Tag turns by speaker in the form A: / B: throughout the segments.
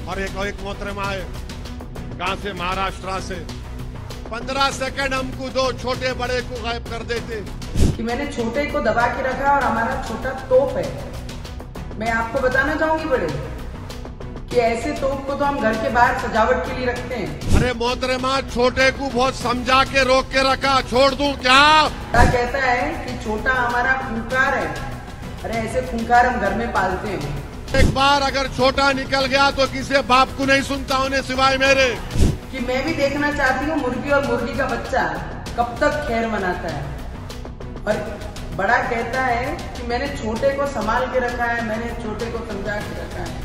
A: और एक मोहतरमा है कहां से, महाराष्ट्र से 15 सेकंड हमको दो, छोटे बड़े को गायब कर देते।
B: कि मैंने छोटे को दबा के रखा और हमारा छोटा तोप है। मैं आपको बताना चाहूंगी बड़े कि ऐसे तोप को तो हम घर के बाहर सजावट के लिए रखते हैं।
A: अरे मोहतरमा, छोटे को बहुत समझा के रोक के रखा, छोड़ दूं क्या?
B: कहता है कि छोटा हमारा खूंखार है। अरे ऐसे खूंखार हम घर में पालते हैं।
A: एक बार अगर छोटा निकल गया तो किसी बाप को नहीं सुनता उन्हें सिवाय मेरे।
B: कि मैं भी देखना चाहती हूँ मुर्गी और मुर्गी का बच्चा कब तक खैर मनाता है। और बड़ा कहता है कि मैंने छोटे को संभाल के रखा है, मैंने छोटे को समझा के रखा है।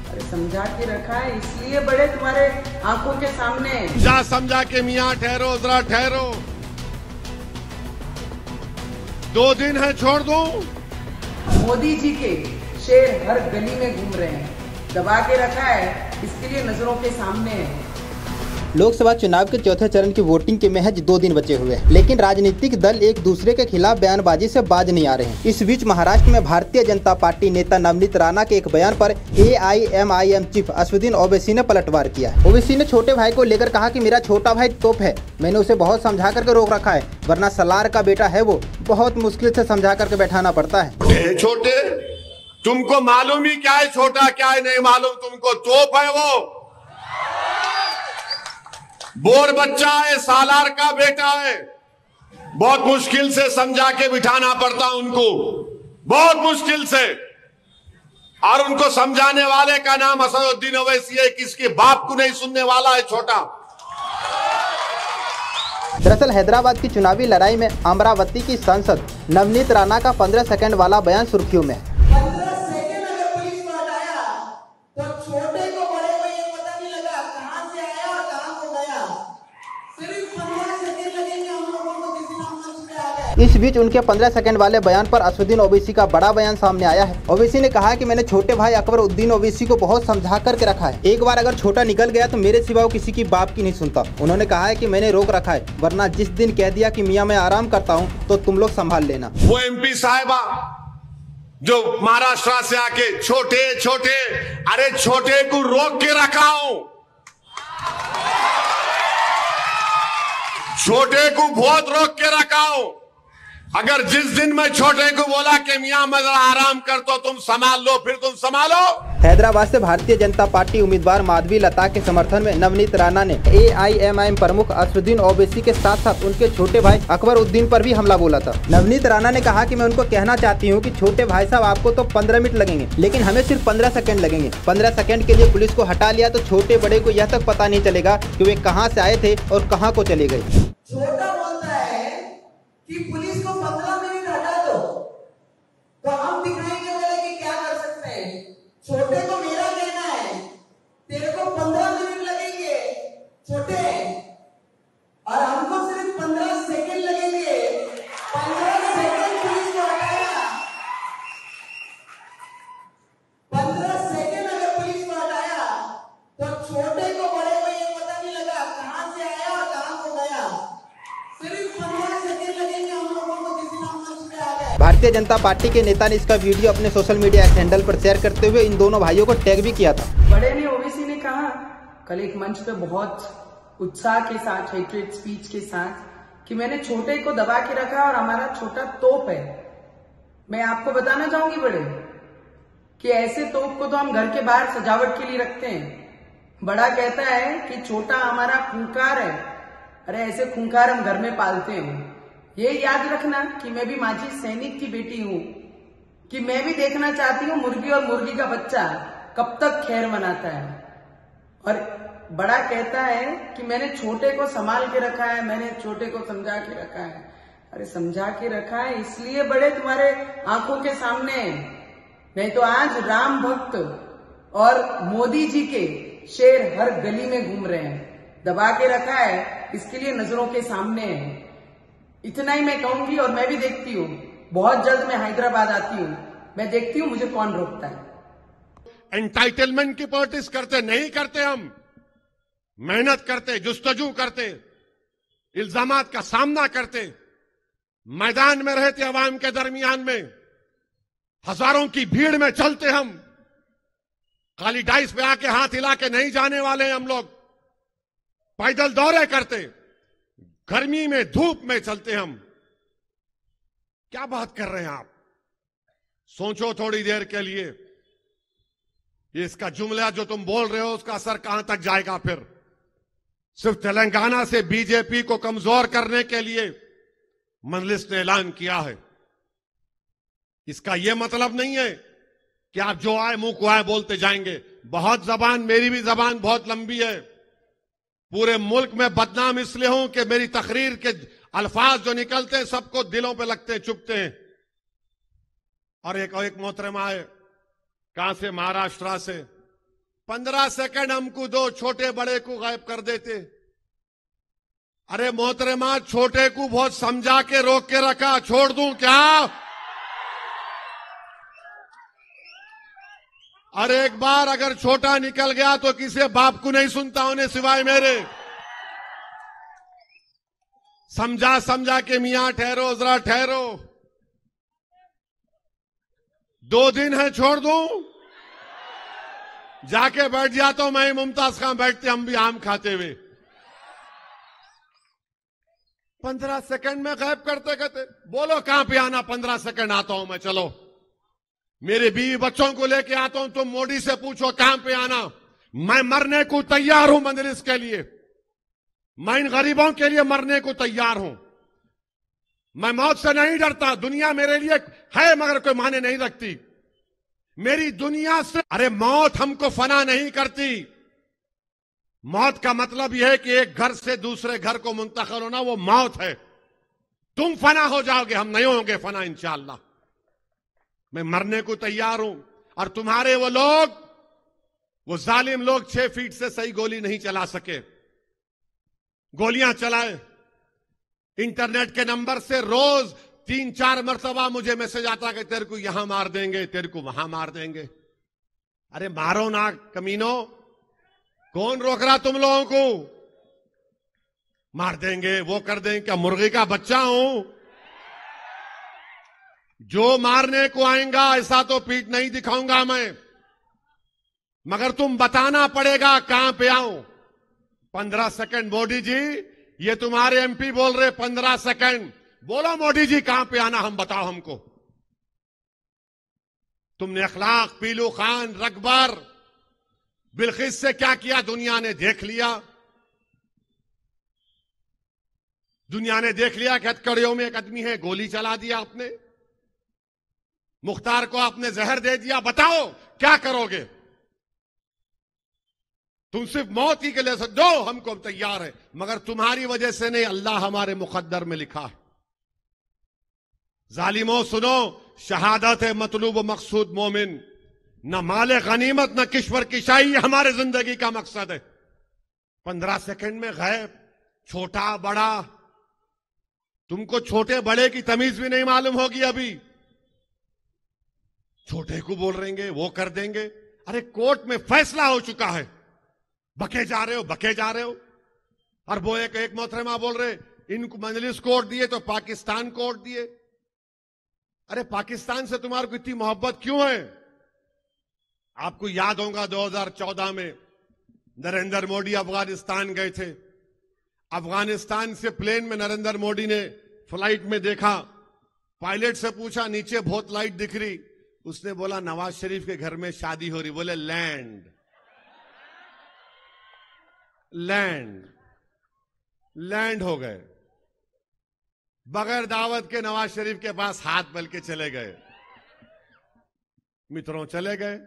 B: अरे समझा के रखा है इसलिए बड़े तुम्हारे आंखों के सामने।
A: जा समझा के मियाँ, ठहरो जरा ठहरो, 2 दिन है, छोड़ दूं?
B: मोदी जी के शेर हर गली में घूम रहे हैं, दबा के रखा है इसके लिए नजरों के सामने है।
C: लोकसभा चुनाव के चौथे चरण की वोटिंग के महज 2 दिन बचे हुए हैं, लेकिन राजनीतिक दल एक दूसरे के खिलाफ बयानबाजी से बाज नहीं आ रहे हैं। इस बीच महाराष्ट्र में भारतीय जनता पार्टी नेता नवनीत राणा के एक बयान पर AIMIM चीफ असदुद्दीन ओवैसी ने पलटवार किया है। ओवैसी ने छोटे भाई को लेकर कहा कि मेरा छोटा भाई तोप है, मैंने उसे बहुत समझा करके रोक रखा है, वरना सलार का बेटा है वो, बहुत मुश्किल से समझा करके बैठाना पड़ता है।
A: छोटे, तुमको मालूम ही क्या है छोटा क्या है, नहीं मालूम तुमको? तोप है वो, बोर बच्चा है, सालार का बेटा है, बहुत मुश्किल से समझा के बिठाना पड़ता उनको, बहुत मुश्किल से। और उनको समझाने वाले का नाम असदुद्दीन ओवैसी है, किसके बाप को नहीं सुनने वाला है छोटा।
C: दरअसल हैदराबाद की चुनावी लड़ाई में अमरावती की सांसद नवनीत राणा का 15 सेकंड वाला बयान सुर्खियों में है।
B: 15 सेकंड अगर पुलिस को हटाया तो छोटे को बड़े को ये पता नहीं लगा कहां से आया और कहां को गया। सिर्फ 15 सेकंड लगेंगे हम लोगों को किसी ना मंच पे आ गए।
C: इस बीच उनके 15 सेकंड वाले बयान पर असदुद्दीन ओवैसी का बड़ा बयान सामने आया है। ओवैसी ने कहा कि मैंने छोटे भाई अकबरुद्दीन ओवैसी को बहुत समझा करके रखा है, एक बार अगर छोटा निकल गया तो मेरे सिवा किसी की बाप की नहीं सुनता। उन्होंने कहा है कि मैंने रोक रखा है, वरना जिस दिन कह दिया कि मियाँ मैं आराम करता हूँ तो तुम लोग संभाल लेना।
A: वो MP साहिबा जो महाराष्ट्र से आके छोटे छोटे, अरे छोटे को रोक के रखा हूं, छोटे को बहुत रोक के रखा हूं। अगर जिस दिन मैं छोटे को बोला कि मियां मैं जरा आराम कर तो तुम संभाल लो, फिर तुम संभालो।
C: हैदराबाद से भारतीय जनता पार्टी उम्मीदवार माधवी लता के समर्थन में नवनीत राणा ने AIMIM प्रमुख असदुद्दीन ओवैसी के साथ साथ उनके छोटे भाई अकबरुद्दीन पर भी हमला बोला था। नवनीत राणा ने कहा कि मैं उनको कहना चाहती हूं कि छोटे भाई साहब आपको तो 15 मिनट लगेंगे, लेकिन हमें सिर्फ 15 सेकंड लगेंगे। 15 सेकंड के लिए पुलिस को हटा लिया तो छोटे बड़े को यह तक पता नहीं चलेगा कि वे कहाँ से आए थे और कहाँ को चले गए।
B: छोटा बोलता है कि पुलिस को 15 मिनट हटा दो तो हम दिखाएंगे बोले कि क्या कर सकते हैं। छोटे को मेरा कहना है तेरे को 15 मिनट लगेंगे छोटे, और हमको सिर्फ 15 सेकंड लगेंगे। 15 सेकंड पुलिस को हटाया, 15 सेकंड अगर पुलिस को हटाया तो छोटे को बड़े को ये पता नहीं लगा कहां से आया और कहां को गया। सिर्फ 15 सेकंड लगेंगे हम लोगों को किसी ना मंच पे आ गए।
C: भारतीय जनता पार्टी के नेता ने इसका वीडियो अपने सोशल मीडिया हैंडल पर शेयर करते हुए इन दोनों भाइयों को टैग भी किया था।
B: बड़े ने ओवैसी ने कहा कल एक मंच पे बहुत उत्साह के साथ, हेट्रेड स्पीच के साथ, कि मैंने छोटे को दबा के रखा और हमारा छोटा तोप है। मैं आपको बताना चाहूंगी बड़े कि ऐसे तोप को तो हम घर के बाहर सजावट के लिए रखते हैं। बड़ा कहता है कि छोटा हमारा खूंखार है। अरे ऐसे खूंखार हम घर में पालते हैं। ये याद रखना कि मैं भी माजी सैनिक की बेटी हूँ, कि मैं भी देखना चाहती हूँ मुर्गी और मुर्गी का बच्चा कब तक खैर मनाता है। और बड़ा कहता है कि मैंने छोटे को संभाल के रखा है, मैंने छोटे को समझा के रखा है। अरे समझा के रखा है इसलिए बड़े तुम्हारे आंखों के सामने, नहीं तो आज राम भक्त और मोदी जी के शेर हर गली में घूम रहे हैं। दबा के रखा है इसके लिए नजरों के सामने है। इतना ही मैं कहूंगी, और मैं भी देखती हूँ, बहुत जल्द मैं हैदराबाद आती हूँ, मैं देखती हूँ मुझे कौन रोकता है।
A: एंटाइटलमेंट की पॉलिटिक्स करते नहीं करते, हम मेहनत करते, जुस्तजू करते, इल्जामात का सामना करते, मैदान में रहते, अवाम के दरमियान में हजारों की भीड़ में चलते हम, खाली डाइस पे आके हाथ हिला के नहीं जाने वाले हम लोग। पैदल दौरे करते, गर्मी में धूप में चलते हम। क्या बात कर रहे हैं आप? सोचो थोड़ी देर के लिए, ये इसका जुमला जो तुम बोल रहे हो उसका असर कहां तक जाएगा? फिर सिर्फ तेलंगाना से बीजेपी को कमजोर करने के लिए मजलिस ने ऐलान किया है। इसका यह मतलब नहीं है कि आप जो आए मुंह को आए बोलते जाएंगे। बहुत जबान, मेरी भी जबान बहुत लंबी है। पूरे मुल्क में बदनाम इसलिए हूं कि मेरी तकरीर के अल्फाज जो निकलते हैं सबको दिलों पे लगते हैं, चुभते हैं। और एक मोहतरमा है, कहां से? महाराष्ट्र से। 15 सेकंड हमको दो, छोटे बड़े को गायब कर देते। अरे मोहतरमा, छोटे को बहुत समझा के रोक के रखा, छोड़ दूं क्या? अरे एक बार अगर छोटा निकल गया तो किसी बाप को नहीं सुनता उन्हें सिवाय मेरे। समझा समझा के मियां ठहरो, जरा ठहरो। 2 दिन है, छोड़ दूं? जाके बैठ जाता हूं मैं, मुमताज खान बैठते, हम भी आम खाते हुए। 15 सेकंड में गायब करते कहते। बोलो कहां पे आना? 15 सेकंड आता हूं मैं, चलो। मेरे बीवी बच्चों को लेके आता हूं, तुम मोदी से पूछो कहां पे आना। मैं मरने को तैयार हूं मजलिस के लिए। मैं इन गरीबों के लिए मरने को तैयार हूं। मैं मौत से नहीं डरता। दुनिया मेरे लिए है मगर कोई माने नहीं रखती। मेरी दुनिया से, अरे मौत हमको फना नहीं करती। मौत का मतलब यह है कि एक घर से दूसरे घर को मुंतकिल होना, वो मौत है। तुम फना हो जाओगे, हम नहीं होंगे फना इंशाअल्लाह। मैं मरने को तैयार हूं। और तुम्हारे वो लोग, वो जालिम लोग 6 फीट से सही गोली नहीं चला सके। गोलियां चलाए। इंटरनेट के नंबर से रोज 3-4 मरतबा मुझे मैसेज आता कि तेरे को यहां मार देंगे, तेरे को वहां मार देंगे। अरे मारो ना कमीनो, कौन रोक रहा तुम लोगों को? मार देंगे, वो कर देंगे। क्या मुर्गी का बच्चा हूं? जो मारने को आएगा ऐसा तो पीठ नहीं दिखाऊंगा मैं, मगर तुम बताना पड़ेगा कहां पे आऊं। 15 सेकंड मोदी जी, ये तुम्हारे एमपी बोल रहे 15 सेकंड। बोलो मोदी जी कहां पे आना, हम बताओ हमको। तुमने अखलाक, पीलू खान, रकबर, बिल्किस से क्या किया दुनिया ने देख लिया। दुनिया ने देख लिया कि हथकड़ियों में एक आदमी है, गोली चला दिया आपने। मुख्तार को आपने जहर दे दिया। बताओ क्या करोगे? तुम सिर्फ मौत ही के लिए दो, हमको तैयार है, मगर तुम्हारी वजह से नहीं, अल्लाह हमारे मुकद्दर में लिखा है। जालिमों सुनो, शहादत है मतलूब मकसूद मोमिन। न माले गनीमत न किश्वर किशाई हमारे जिंदगी का मकसद है। 15 सेकंड में गायब, छोटा बड़ा। तुमको छोटे बड़े की तमीज भी नहीं मालूम होगी अभी। छोटे को बोल रहेंगे, वो कर देंगे। अरे कोर्ट में फैसला हो चुका है, बके जा रहे हो, बके जा रहे हो। और वो एक मोहतरमा बोल रहे इनको मजलिस कोर्ट दिए तो पाकिस्तान कोर्ट दिए। अरे पाकिस्तान से तुम्हारे को इतनी मोहब्बत क्यों है? आपको याद होगा 2014 में नरेंद्र मोदी अफगानिस्तान गए थे। अफगानिस्तान से प्लेन में नरेंद्र मोदी ने फ्लाइट में देखा, पायलट से पूछा नीचे बहुत लाइट दिख रही। उसने बोला नवाज शरीफ के घर में शादी हो रही। बोले लैंड लैंड लैंड हो गए। बगैर दावत के नवाज शरीफ के पास हाथ मल के चले गए। मित्रों चले गए।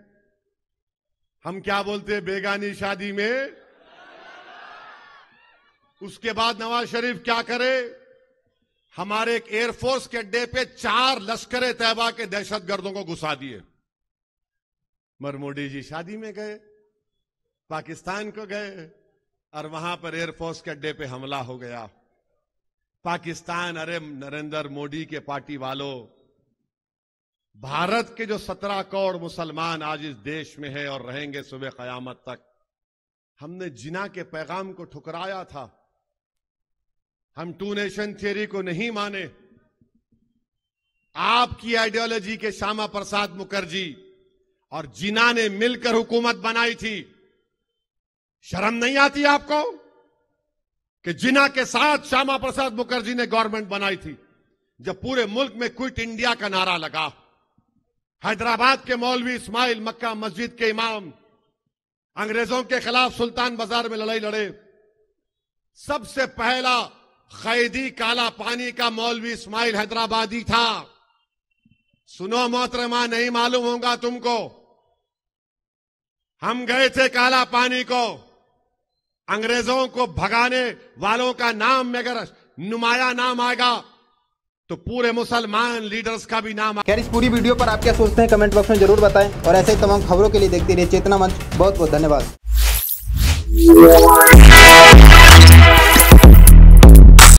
A: हम क्या बोलते हैं बेगानी शादी में? उसके बाद नवाज शरीफ क्या करे? हमारे एक एयरफोर्स के अड्डे पे 4 लश्कर तैयबा के दहशतगर्दों को घुसा दिए। मगर मोदी जी शादी में गए, पाकिस्तान को गए और वहां पर एयरफोर्स के अड्डे पे हमला हो गया। पाकिस्तान, अरे नरेंद्र मोदी के पार्टी वालों, भारत के जो 17 करोड़ मुसलमान आज इस देश में है और रहेंगे सुबह कयामत तक, हमने जिना के पैगाम को ठुकराया था। हम 2 नेशन थियरी को नहीं माने। आपकी आइडियोलॉजी के श्यामा प्रसाद मुखर्जी और जिन्ना ने मिलकर हुकूमत बनाई थी। शर्म नहीं आती आपको कि जिन्ना के साथ श्यामा प्रसाद मुखर्जी ने गवर्नमेंट बनाई थी, जब पूरे मुल्क में क्विट इंडिया का नारा लगा। हैदराबाद के मौलवी इस्माइल मक्का मस्जिद के इमाम अंग्रेजों के खिलाफ सुल्तान बाजार में लड़ाई लड़े। सबसे पहला कैदी काला पानी का मौलवी इस्माइल हैदराबादी था। सुनो मोहतरमा, नहीं मालूम होगा तुमको, हम गए थे काला पानी को। अंग्रेजों को भगाने वालों का नाम में अगर नुमाया नाम आएगा तो पूरे मुसलमान लीडर्स का भी नाम।
C: खैर, इस पूरी वीडियो पर आप क्या सोचते हैं कमेंट बॉक्स में जरूर बताएं और ऐसे ही तमाम खबरों के लिए देखते रहिए चेतना मंच। बहुत बहुत धन्यवाद।